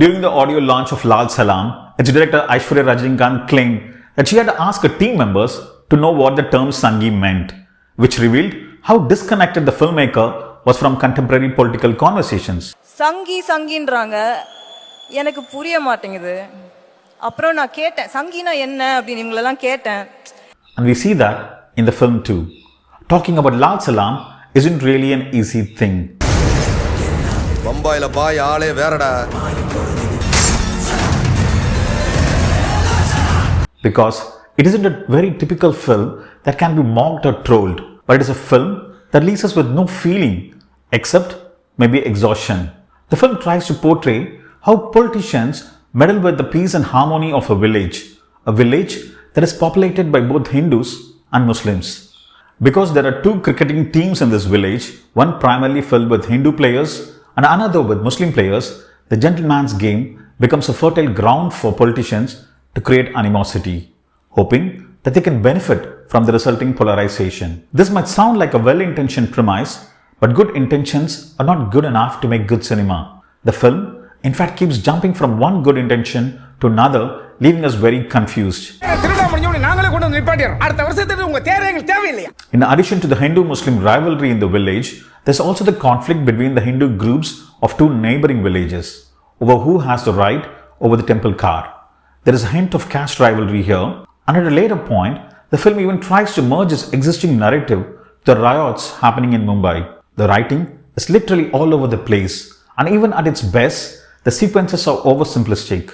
During the audio launch of Lal Salaam, its director Aishwarya Rajinikanth claimed that she had to ask her team members to know what the term Sangi meant, which revealed how disconnected the filmmaker was from contemporary political conversations. சங்கின்றாங்க எனக்கு புரிய மாட்டேங்குது. அப்புறம் நான் கேட்டேன் சங்கினா என்ன அப்படி நீங்களெல்லாம் கேட்டேன். And we see that in the film too. Talking about Lal Salaam isn't really an easy thing. பம்பாயில பாய் ஆளே வேறடா. Because it isn't a very typical film that can be mocked or trolled, but it is a film that leaves us with no feeling except maybe exhaustion. The film tries to portray how politicians meddle with the peace and harmony of a village that is populated by both Hindus and Muslims. Because there are two cricketing teams in this village, one primarily filled with Hindu players and another with Muslim players, the gentleman's game becomes a fertile ground for politicians to create animosity, hoping that they can benefit from the resulting polarization. This might sound like a well-intentioned premise, but good intentions are not good enough to make good cinema. The film, in fact, keeps jumping from one good intention to another, leaving us very confused. In addition to the Hindu-Muslim rivalry in the village, there's also the conflict between the Hindu groups of two neighboring villages over who has the right over the temple car. There is a hint of caste rivalry here, and at a later point, the film even tries to merge its existing narrative to the riots happening in Mumbai. The writing is literally all over the place, and even at its best, the sequences are oversimplistic.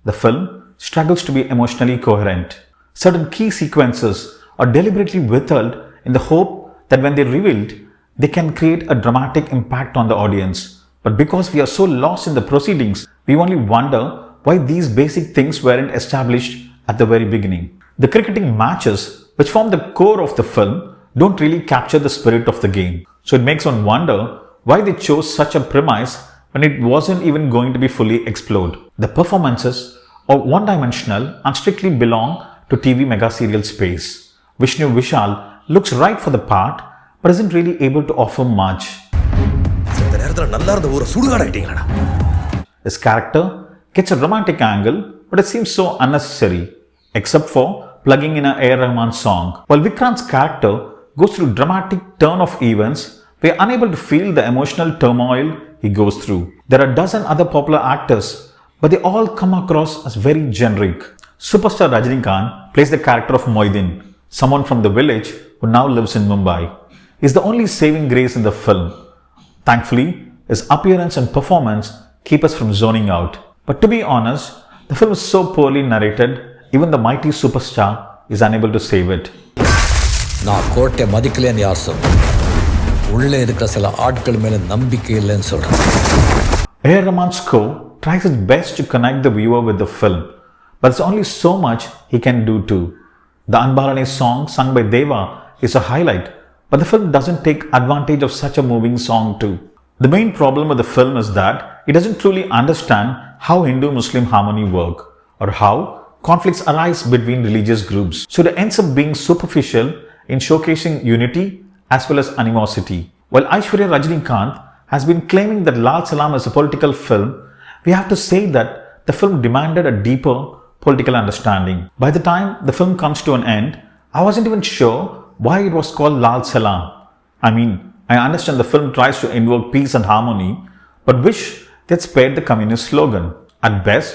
The film struggles to be emotionally coherent. Certain key sequences are deliberately withheld in the hope that when they're revealed, they can create a dramatic impact on the audience. But because we are so lost in the proceedings, we only wonder why these basic things weren't established at the very beginning. The cricketing matches, which form the core of the film, don't really capture the spirit of the game. So it makes one wonder why they chose such a premise when it wasn't even going to be fully explored. The performances are one-dimensional and strictly belong to TV mega serial space. Vishnu Vishal looks right for the part, but isn't really able to offer much. His character gets a romantic angle, but it seems so unnecessary, except for plugging in an AR Rahman song. While Vikranth's character goes through dramatic turn of events, we are unable to feel the emotional turmoil he goes through. There are a dozen other popular actors, but they all come across as very generic. Superstar Rajinikanth plays the character of Moidin, someone from the village who now lives in Mumbai. He is the only saving grace in the film. Thankfully, his appearance and performance keep us from zoning out. But to be honest, the film is so poorly narrated, even the mighty superstar is unable to save it. நான் கோட்டை மதிக்கலன்னு யார் சொல்றேன்? உள்ளே இருக்கிற சில ஆட்கள் மேல நம்பிக்கை இல்லைன்னு சொல்றேன். AR Rahman's score tries its best to connect the viewer with the film, but there's only so much he can do too. The Anbarane song sung by Deva is a highlight, but the film doesn't take advantage of such a moving song too. The main problem with the film is that it doesn't truly understand how Hindu-Muslim harmony work or how conflicts arise between religious groups. So it ends up being superficial in showcasing unity as well as animosity. While Aishwarya Rajinikanth has been claiming that Lal Salaam is a political film, we have to say that the film demanded a deeper political understanding. By the time the film comes to an end, I wasn't even sure why it was called Lal Salaam. I mean, I understand the film tries to invoke peace and harmony, but wish they'd spared the communist slogan. At best,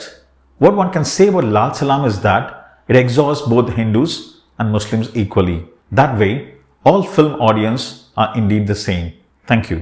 what one can say about Lal Salaam is that it exhausts both Hindus and Muslims equally. That way, all film audience are indeed the same. Thank you.